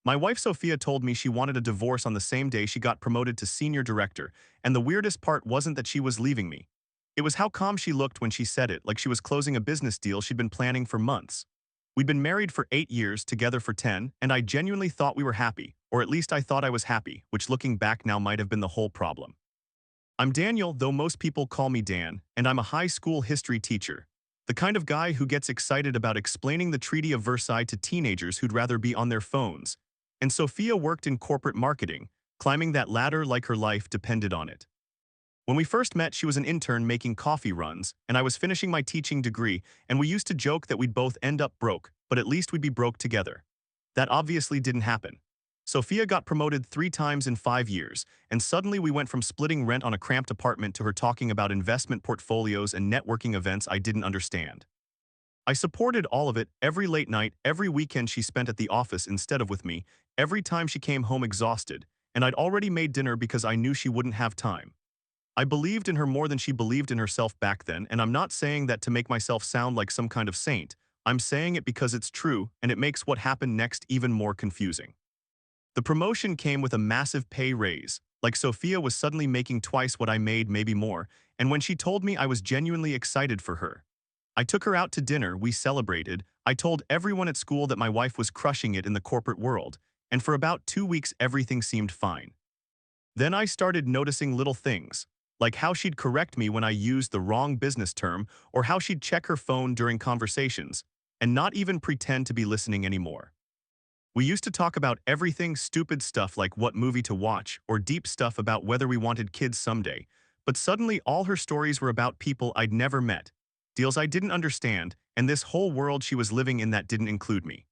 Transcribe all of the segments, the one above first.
My wife Sophia told me she wanted a divorce on the same day she got promoted to senior director, and the weirdest part wasn't that she was leaving me. It was how calm she looked when she said it, like she was closing a business deal she'd been planning for months. We'd been married for 8 years, together for 10, and I genuinely thought we were happy, or at least I thought I was happy, which looking back now might have been the whole problem. I'm Daniel, though most people call me Dan, and I'm a high school history teacher. The kind of guy who gets excited about explaining the Treaty of Versailles to teenagers who'd rather be on their phones. And Sophia worked in corporate marketing, climbing that ladder like her life depended on it. When we first met, she was an intern making coffee runs, and I was finishing my teaching degree, and we used to joke that we'd both end up broke, but at least we'd be broke together. That obviously didn't happen. Sophia got promoted 3 times in 5 years, and suddenly we went from splitting rent on a cramped apartment to her talking about investment portfolios and networking events I didn't understand. I supported all of it, every late night, every weekend she spent at the office instead of with me, every time she came home exhausted, and I'd already made dinner because I knew she wouldn't have time. I believed in her more than she believed in herself back then, and I'm not saying that to make myself sound like some kind of saint. I'm saying it because it's true, and it makes what happened next even more confusing. The promotion came with a massive pay raise, like Sophia was suddenly making twice what I made, maybe more, and when she told me I was genuinely excited for her. I took her out to dinner, we celebrated, I told everyone at school that my wife was crushing it in the corporate world, and for about 2 weeks everything seemed fine. Then I started noticing little things, like how she'd correct me when I used the wrong business term, or how she'd check her phone during conversations, and not even pretend to be listening anymore. We used to talk about everything, stupid stuff like what movie to watch, or deep stuff about whether we wanted kids someday, but suddenly all her stories were about people I'd never met, deals I didn't understand, and this whole world she was living in that didn't include me.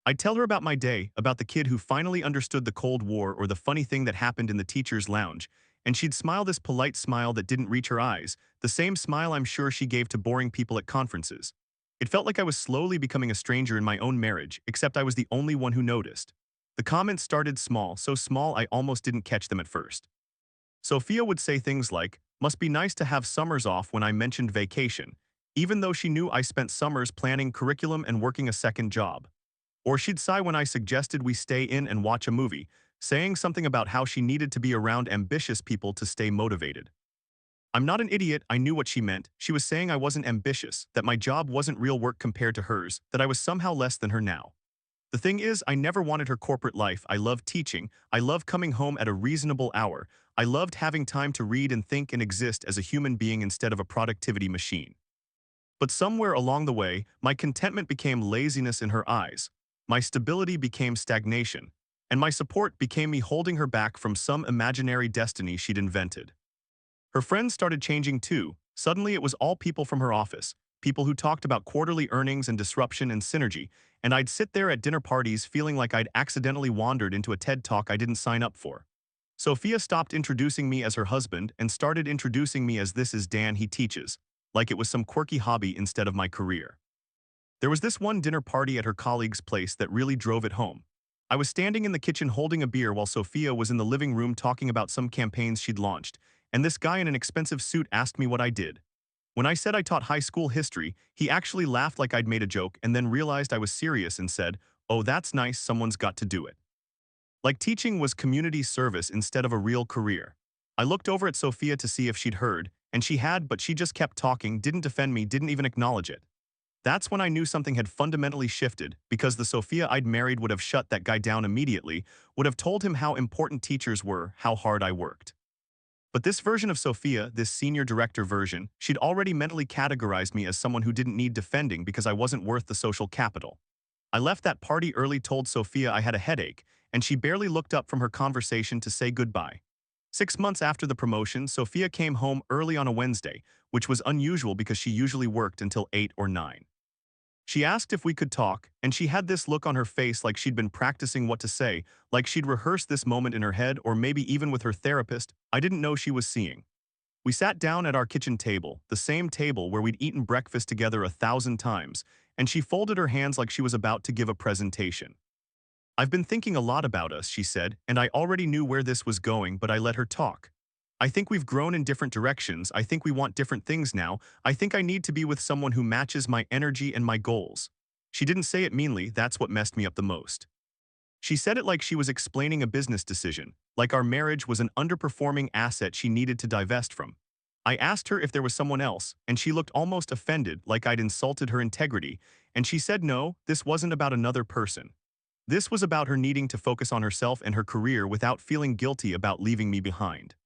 I'd tell her about my day, about the kid who finally understood the Cold War or the funny thing that happened in the teacher's lounge, and she'd smile this polite smile that didn't reach her eyes, the same smile I'm sure she gave to boring people at conferences. It felt like I was slowly becoming a stranger in my own marriage, except I was the only one who noticed. The comments started small, so small I almost didn't catch them at first. Sophia would say things like, "Must be nice to have summers off," when I mentioned vacation, even though she knew I spent summers planning curriculum and working a second job. Or she'd sigh when I suggested we stay in and watch a movie, saying something about how she needed to be around ambitious people to stay motivated. I'm not an idiot, I knew what she meant. She was saying I wasn't ambitious, that my job wasn't real work compared to hers, that I was somehow less than her now. The thing is, I never wanted her corporate life. I loved teaching, I loved coming home at a reasonable hour, I loved having time to read and think and exist as a human being instead of a productivity machine. But somewhere along the way, my contentment became laziness in her eyes, my stability became stagnation, and my support became me holding her back from some imaginary destiny she'd invented. Her friends started changing too. Suddenly it was all people from her office, people who talked about quarterly earnings and disruption and synergy, and I'd sit there at dinner parties feeling like I'd accidentally wandered into a TED Talk I didn't sign up for. Sophia stopped introducing me as her husband and started introducing me as "This is Dan, he teaches," like it was some quirky hobby instead of my career. There was this one dinner party at her colleague's place that really drove it home. I was standing in the kitchen holding a beer while Sophia was in the living room talking about some campaigns she'd launched, and this guy in an expensive suit asked me what I did. When I said I taught high school history, he actually laughed like I'd made a joke and then realized I was serious and said, "Oh, that's nice, someone's got to do it." Like teaching was community service instead of a real career. I looked over at Sophia to see if she'd heard, and she had, but she just kept talking, didn't defend me, didn't even acknowledge it. That's when I knew something had fundamentally shifted, because the Sophia I'd married would have shut that guy down immediately, would have told him how important teachers were, how hard I worked. But this version of Sophia, this senior director version, she'd already mentally categorized me as someone who didn't need defending because I wasn't worth the social capital. I left that party early, told Sophia I had a headache, and she barely looked up from her conversation to say goodbye. 6 months after the promotion, Sophia came home early on a Wednesday, which was unusual because she usually worked until 8 or 9. She asked if we could talk, and she had this look on her face like she'd been practicing what to say, like she'd rehearsed this moment in her head or maybe even with her therapist I didn't know she was seeing. We sat down at our kitchen table, the same table where we'd eaten breakfast together 1,000 times, and she folded her hands like she was about to give a presentation. "I've been thinking a lot about us," she said, and I already knew where this was going, but I let her talk. "I think we've grown in different directions. I think we want different things now. I think I need to be with someone who matches my energy and my goals." She didn't say it meanly, that's what messed me up the most. She said it like she was explaining a business decision, like our marriage was an underperforming asset she needed to divest from. I asked her if there was someone else, and she looked almost offended, like I'd insulted her integrity, and she said no, this wasn't about another person. This was about her needing to focus on herself and her career without feeling guilty about leaving me behind.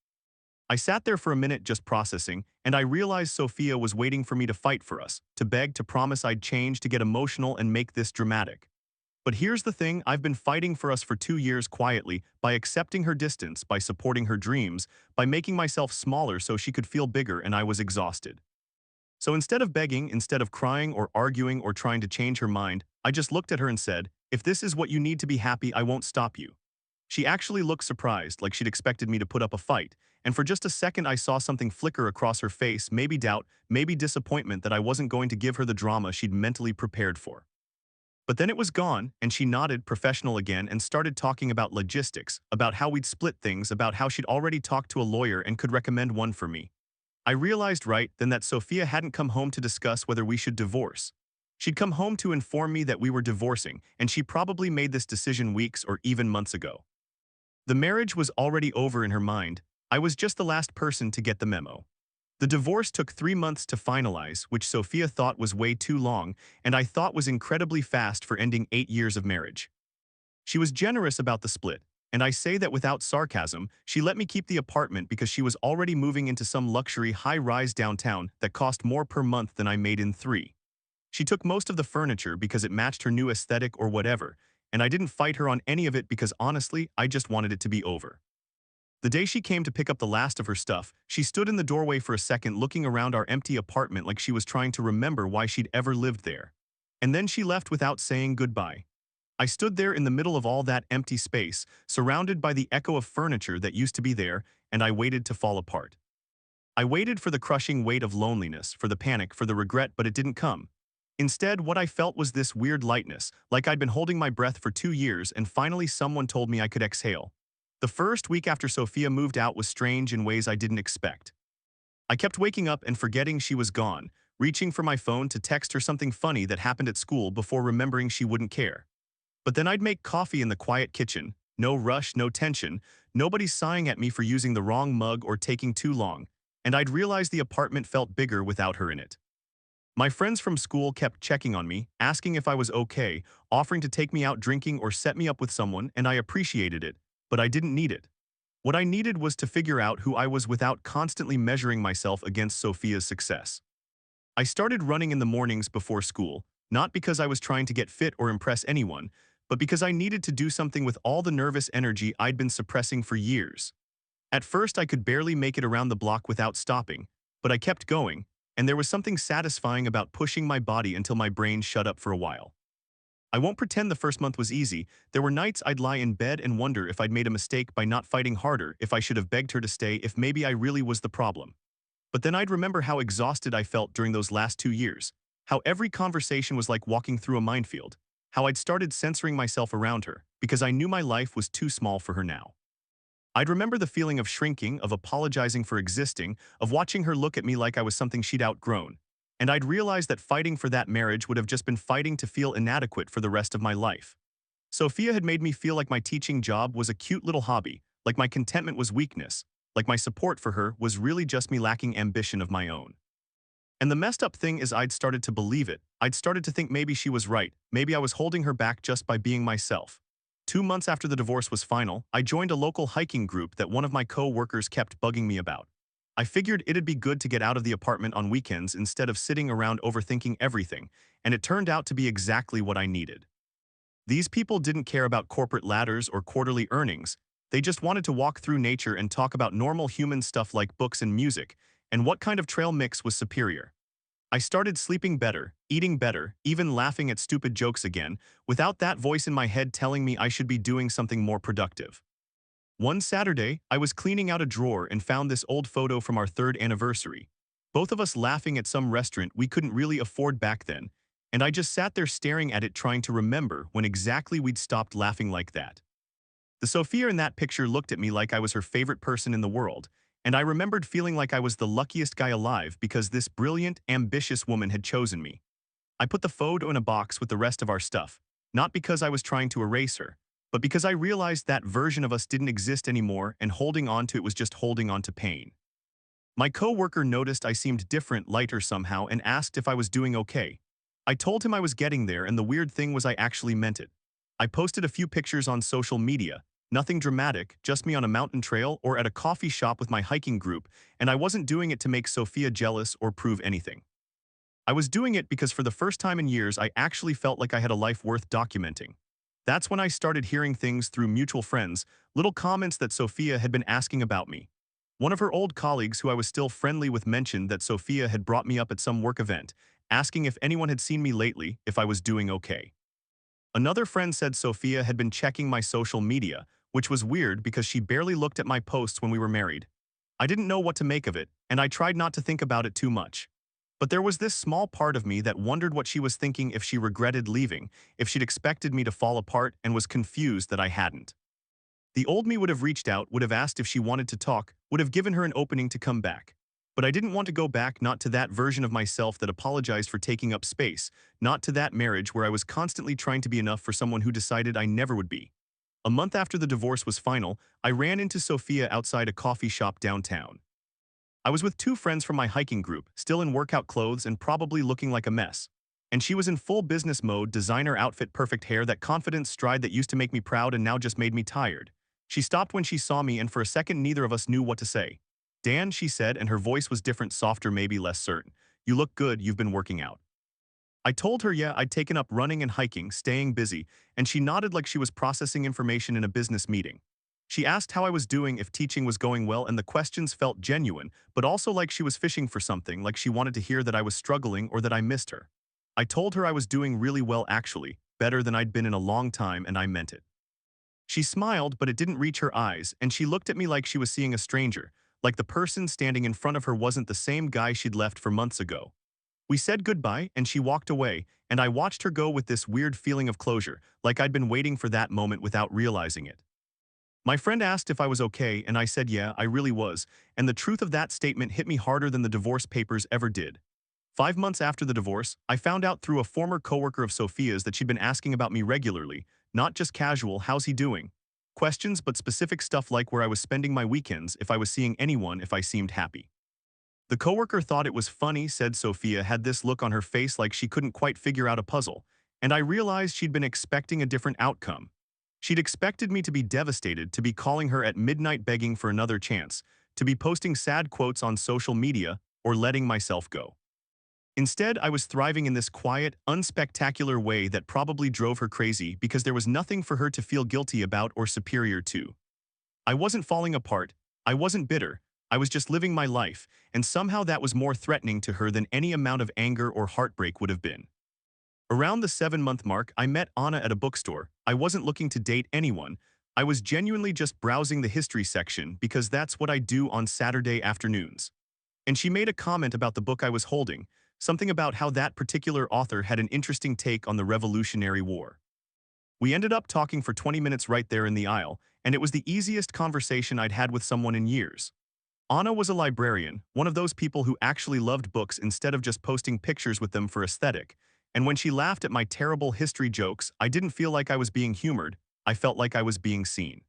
I sat there for a minute just processing, and I realized Sophia was waiting for me to fight for us, to beg, to promise I'd change, to get emotional and make this dramatic. But here's the thing, I've been fighting for us for 2 years quietly, by accepting her distance, by supporting her dreams, by making myself smaller so she could feel bigger, and I was exhausted. So instead of begging, instead of crying or arguing or trying to change her mind, I just looked at her and said, if this is what you need to be happy, I won't stop you. She actually looked surprised, like she'd expected me to put up a fight, and for just a second I saw something flicker across her face, maybe doubt, maybe disappointment that I wasn't going to give her the drama she'd mentally prepared for. But then it was gone, and she nodded, professional again, and started talking about logistics, about how we'd split things, about how she'd already talked to a lawyer and could recommend one for me. I realized right then that Sophia hadn't come home to discuss whether we should divorce. She'd come home to inform me that we were divorcing, and she probably made this decision weeks or even months ago. The marriage was already over in her mind. I was just the last person to get the memo. The divorce took 3 months to finalize, which Sophia thought was way too long, and I thought was incredibly fast for ending 8 years of marriage. She was generous about the split, and I say that without sarcasm. She let me keep the apartment because she was already moving into some luxury high-rise downtown that cost more per month than I made in 3. She took most of the furniture because it matched her new aesthetic or whatever, and I didn't fight her on any of it because honestly, I just wanted it to be over. The day she came to pick up the last of her stuff, she stood in the doorway for a second looking around our empty apartment like she was trying to remember why she'd ever lived there. And then she left without saying goodbye. I stood there in the middle of all that empty space, surrounded by the echo of furniture that used to be there, and I waited to fall apart. I waited for the crushing weight of loneliness, for the panic, for the regret, but it didn't come. Instead, what I felt was this weird lightness, like I'd been holding my breath for 2 years and finally someone told me I could exhale. The first week after Sophia moved out was strange in ways I didn't expect. I kept waking up and forgetting she was gone, reaching for my phone to text her something funny that happened at school before remembering she wouldn't care. But then I'd make coffee in the quiet kitchen, no rush, no tension, nobody sighing at me for using the wrong mug or taking too long, and I'd realize the apartment felt bigger without her in it. My friends from school kept checking on me, asking if I was okay, offering to take me out drinking or set me up with someone, and I appreciated it, but I didn't need it. What I needed was to figure out who I was without constantly measuring myself against Sophia's success. I started running in the mornings before school, not because I was trying to get fit or impress anyone, but because I needed to do something with all the nervous energy I'd been suppressing for years. At first, I could barely make it around the block without stopping, but I kept going, and there was something satisfying about pushing my body until my brain shut up for a while. I won't pretend the first month was easy. There were nights I'd lie in bed and wonder if I'd made a mistake by not fighting harder, if I should have begged her to stay, if maybe I really was the problem. But then I'd remember how exhausted I felt during those last 2 years, how every conversation was like walking through a minefield, how I'd started censoring myself around her because I knew my life was too small for her now. I'd remember the feeling of shrinking, of apologizing for existing, of watching her look at me like I was something she'd outgrown. And I'd realized that fighting for that marriage would have just been fighting to feel inadequate for the rest of my life. Sophia had made me feel like my teaching job was a cute little hobby, like my contentment was weakness, like my support for her was really just me lacking ambition of my own. And the messed up thing is I'd started to believe it. I'd started to think maybe she was right, maybe I was holding her back just by being myself. 2 months after the divorce was final, I joined a local hiking group that one of my co-workers kept bugging me about. I figured it'd be good to get out of the apartment on weekends instead of sitting around overthinking everything, and it turned out to be exactly what I needed. These people didn't care about corporate ladders or quarterly earnings. They just wanted to walk through nature and talk about normal human stuff like books and music, and what kind of trail mix was superior. I started sleeping better, eating better, even laughing at stupid jokes again, without that voice in my head telling me I should be doing something more productive. One Saturday, I was cleaning out a drawer and found this old photo from our 3rd anniversary. Both of us laughing at some restaurant we couldn't really afford back then, and I just sat there staring at it trying to remember when exactly we'd stopped laughing like that. The Sophia in that picture looked at me like I was her favorite person in the world, and I remembered feeling like I was the luckiest guy alive because this brilliant, ambitious woman had chosen me. I put the photo in a box with the rest of our stuff, not because I was trying to erase her, but because I realized that version of us didn't exist anymore and holding on to it was just holding on to pain. My coworker noticed I seemed different, lighter somehow, and asked if I was doing okay. I told him I was getting there, and the weird thing was I actually meant it. I posted a few pictures on social media, nothing dramatic, just me on a mountain trail or at a coffee shop with my hiking group, and I wasn't doing it to make Sophia jealous or prove anything. I was doing it because for the first time in years I actually felt like I had a life worth documenting. That's when I started hearing things through mutual friends, little comments that Sophia had been asking about me. One of her old colleagues who I was still friendly with mentioned that Sophia had brought me up at some work event, asking if anyone had seen me lately, if I was doing okay. Another friend said Sophia had been checking my social media, which was weird because she barely looked at my posts when we were married. I didn't know what to make of it, and I tried not to think about it too much. But there was this small part of me that wondered what she was thinking, if she regretted leaving, if she'd expected me to fall apart, and was confused that I hadn't. The old me would have reached out, would have asked if she wanted to talk, would have given her an opening to come back. But I didn't want to go back, not to that version of myself that apologized for taking up space, not to that marriage where I was constantly trying to be enough for someone who decided I never would be. A month after the divorce was final, I ran into Sophia outside a coffee shop downtown. I was with two friends from my hiking group, still in workout clothes and probably looking like a mess. And she was in full business mode, designer outfit, perfect hair, that confident stride that used to make me proud and now just made me tired. She stopped when she saw me, and for a second neither of us knew what to say. "Dan," she said, and her voice was different, softer, maybe less certain. "You look good, you've been working out." I told her yeah, I'd taken up running and hiking, staying busy, and she nodded like she was processing information in a business meeting. She asked how I was doing, if teaching was going well, and the questions felt genuine, but also like she was fishing for something, like she wanted to hear that I was struggling or that I missed her. I told her I was doing really well, actually, better than I'd been in a long time, and I meant it. She smiled, but it didn't reach her eyes, and she looked at me like she was seeing a stranger, like the person standing in front of her wasn't the same guy she'd left for months ago. We said goodbye, and she walked away, and I watched her go with this weird feeling of closure, like I'd been waiting for that moment without realizing it. My friend asked if I was okay, and I said yeah, I really was, and the truth of that statement hit me harder than the divorce papers ever did. 5 months after the divorce, I found out through a former coworker of Sophia's that she'd been asking about me regularly, not just casual "how's he doing?" questions, but specific stuff like where I was spending my weekends, if I was seeing anyone, if I seemed happy. The coworker thought it was funny, said Sophia had this look on her face like she couldn't quite figure out a puzzle, and I realized she'd been expecting a different outcome. She'd expected me to be devastated, to be calling her at midnight begging for another chance, to be posting sad quotes on social media, or letting myself go. Instead, I was thriving in this quiet, unspectacular way that probably drove her crazy because there was nothing for her to feel guilty about or superior to. I wasn't falling apart, I wasn't bitter, I was just living my life, and somehow that was more threatening to her than any amount of anger or heartbreak would have been. Around the 7-month mark, I met Anna at a bookstore. I wasn't looking to date anyone. I was genuinely just browsing the history section because that's what I do on Saturday afternoons. And she made a comment about the book I was holding, something about how that particular author had an interesting take on the Revolutionary War. We ended up talking for 20 minutes right there in the aisle, and it was the easiest conversation I'd had with someone in years. Anna was a librarian, one of those people who actually loved books instead of just posting pictures with them for aesthetic, and when she laughed at my terrible history jokes, I didn't feel like I was being humored, I felt like I was being seen.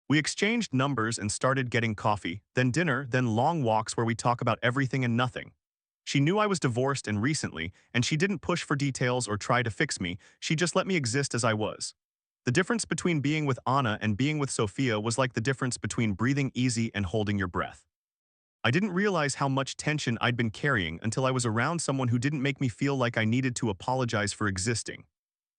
We exchanged numbers and started getting coffee, then dinner, then long walks where we talk about everything and nothing. She knew I was divorced and recently, and she didn't push for details or try to fix me, she just let me exist as I was. The difference between being with Anna and being with Sophia was like the difference between breathing easy and holding your breath. I didn't realize how much tension I'd been carrying until I was around someone who didn't make me feel like I needed to apologize for existing.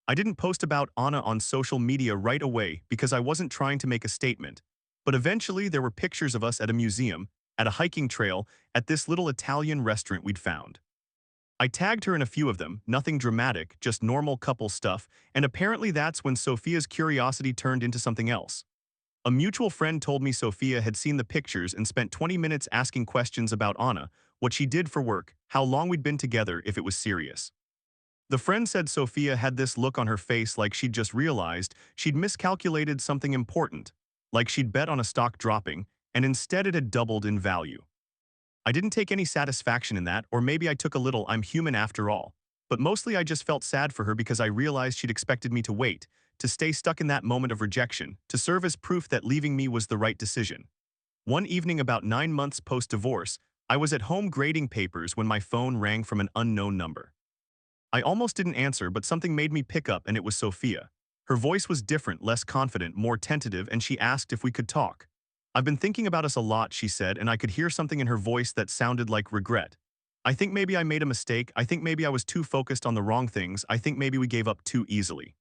I didn't post about Anna on social media right away because I wasn't trying to make a statement, but eventually there were pictures of us at a museum, at a hiking trail, at this little Italian restaurant we'd found. I tagged her in a few of them, nothing dramatic, just normal couple stuff, and apparently that's when Sophia's curiosity turned into something else. A mutual friend told me Sophia had seen the pictures and spent 20 minutes asking questions about Anna, what she did for work, how long we'd been together, if it was serious. The friend said Sophia had this look on her face like she'd just realized she'd miscalculated something important, like she'd bet on a stock dropping, and instead it had doubled in value. I didn't take any satisfaction in that, or maybe I took a little, I'm human after all. But mostly I just felt sad for her because I realized she'd expected me to wait, to stay stuck in that moment of rejection, to serve as proof that leaving me was the right decision. One evening about 9 months post-divorce, I was at home grading papers when my phone rang from an unknown number. I almost didn't answer, but something made me pick up, and it was Sophia. Her voice was different, less confident, more tentative, and she asked if we could talk. "I've been thinking about us a lot," she said, and I could hear something in her voice that sounded like regret. "I think maybe I made a mistake. I think maybe I was too focused on the wrong things. I think maybe we gave up too easily."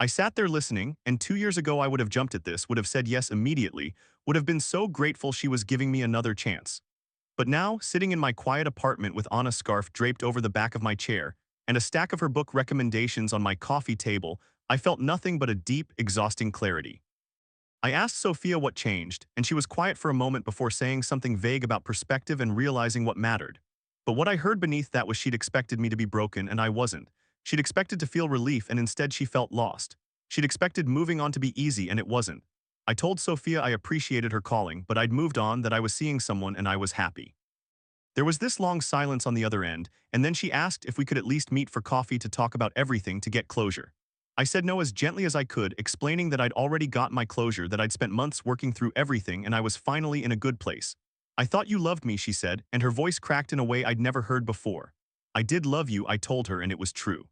I sat there listening, and 2 years ago I would have jumped at this, would have said yes immediately, would have been so grateful she was giving me another chance. But now, sitting in my quiet apartment with Anna's scarf draped over the back of my chair, and a stack of her book recommendations on my coffee table, I felt nothing but a deep, exhausting clarity. I asked Sophia what changed, and she was quiet for a moment before saying something vague about perspective and realizing what mattered. But what I heard beneath that was she'd expected me to be broken, and I wasn't. She'd expected to feel relief, and instead she felt lost. She'd expected moving on to be easy, and it wasn't. I told Sophia I appreciated her calling, but I'd moved on, that I was seeing someone, and I was happy. There was this long silence on the other end, and then she asked if we could at least meet for coffee to talk about everything, to get closure. I said no as gently as I could, explaining that I'd already got my closure, that I'd spent months working through everything, and I was finally in a good place. "I thought you loved me," she said, and her voice cracked in a way I'd never heard before. "I did love you," I told her, and it was true.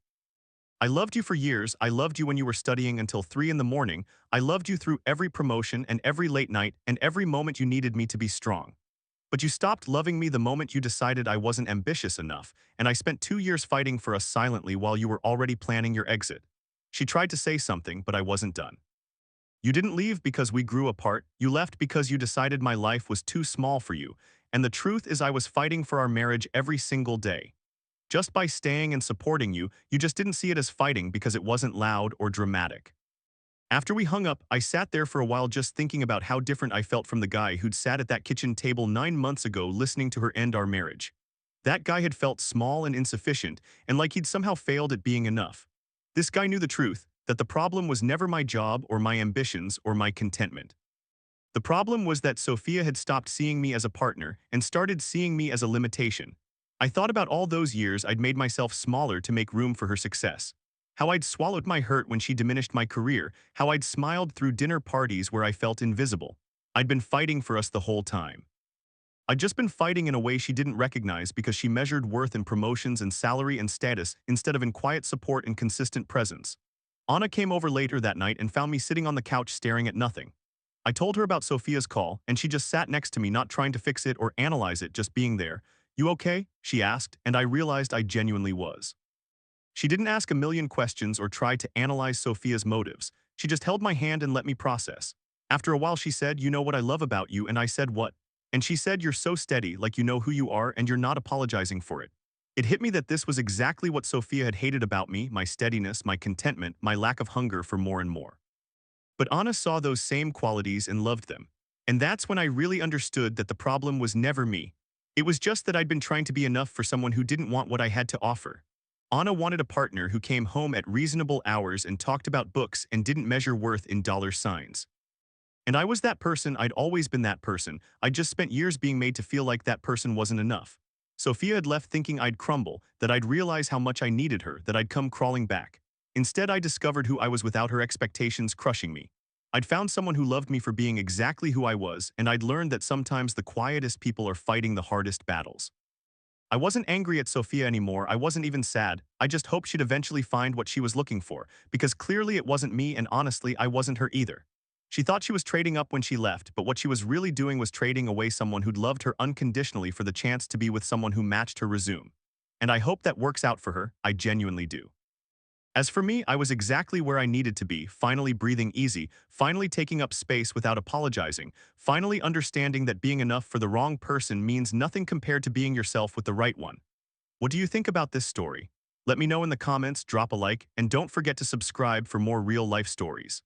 "I loved you for years. I loved you when you were studying until 3 in the morning. I loved you through every promotion and every late night and every moment you needed me to be strong. But you stopped loving me the moment you decided I wasn't ambitious enough, and I spent 2 years fighting for us silently while you were already planning your exit." She tried to say something, but I wasn't done. "You didn't leave because we grew apart. You left because you decided my life was too small for you, and the truth is I was fighting for our marriage every single day. Just by staying and supporting you, you just didn't see it as fighting because it wasn't loud or dramatic." After we hung up, I sat there for a while just thinking about how different I felt from the guy who'd sat at that kitchen table 9 months ago listening to her end our marriage. That guy had felt small and insufficient, and like he'd somehow failed at being enough. This guy knew the truth, that the problem was never my job or my ambitions or my contentment. The problem was that Sophia had stopped seeing me as a partner and started seeing me as a limitation. I thought about all those years I'd made myself smaller to make room for her success. How I'd swallowed my hurt when she diminished my career, how I'd smiled through dinner parties where I felt invisible. I'd been fighting for us the whole time. I'd just been fighting in a way she didn't recognize because she measured worth in promotions and salary and status instead of in quiet support and consistent presence. Anna came over later that night and found me sitting on the couch staring at nothing. I told her about Sophia's call, and she just sat next to me, not trying to fix it or analyze it, just being there. "You okay?" she asked, and I realized I genuinely was. She didn't ask a million questions or try to analyze Sophia's motives. She just held my hand and let me process. After a while she said, "You know what I love about you?" And I said, "What?" And she said, "You're so steady, like you know who you are and you're not apologizing for it." It hit me that this was exactly what Sophia had hated about me, my steadiness, my contentment, my lack of hunger for more and more. But Anna saw those same qualities and loved them. And that's when I really understood that the problem was never me. It was just that I'd been trying to be enough for someone who didn't want what I had to offer. Anna wanted a partner who came home at reasonable hours and talked about books and didn't measure worth in dollar signs. And I was that person. I'd always been that person. I'd just spent years being made to feel like that person wasn't enough. Sophia had left thinking I'd crumble, that I'd realize how much I needed her, that I'd come crawling back. Instead, I discovered who I was without her expectations crushing me. I'd found someone who loved me for being exactly who I was, and I'd learned that sometimes the quietest people are fighting the hardest battles. I wasn't angry at Sophia anymore. I wasn't even sad. I just hoped she'd eventually find what she was looking for, because clearly it wasn't me, and honestly, I wasn't her either. She thought she was trading up when she left, but what she was really doing was trading away someone who'd loved her unconditionally for the chance to be with someone who matched her resume. And I hope that works out for her. I genuinely do. As for me, I was exactly where I needed to be, finally breathing easy, finally taking up space without apologizing, finally understanding that being enough for the wrong person means nothing compared to being yourself with the right one. What do you think about this story? Let me know in the comments, drop a like, and don't forget to subscribe for more real-life stories.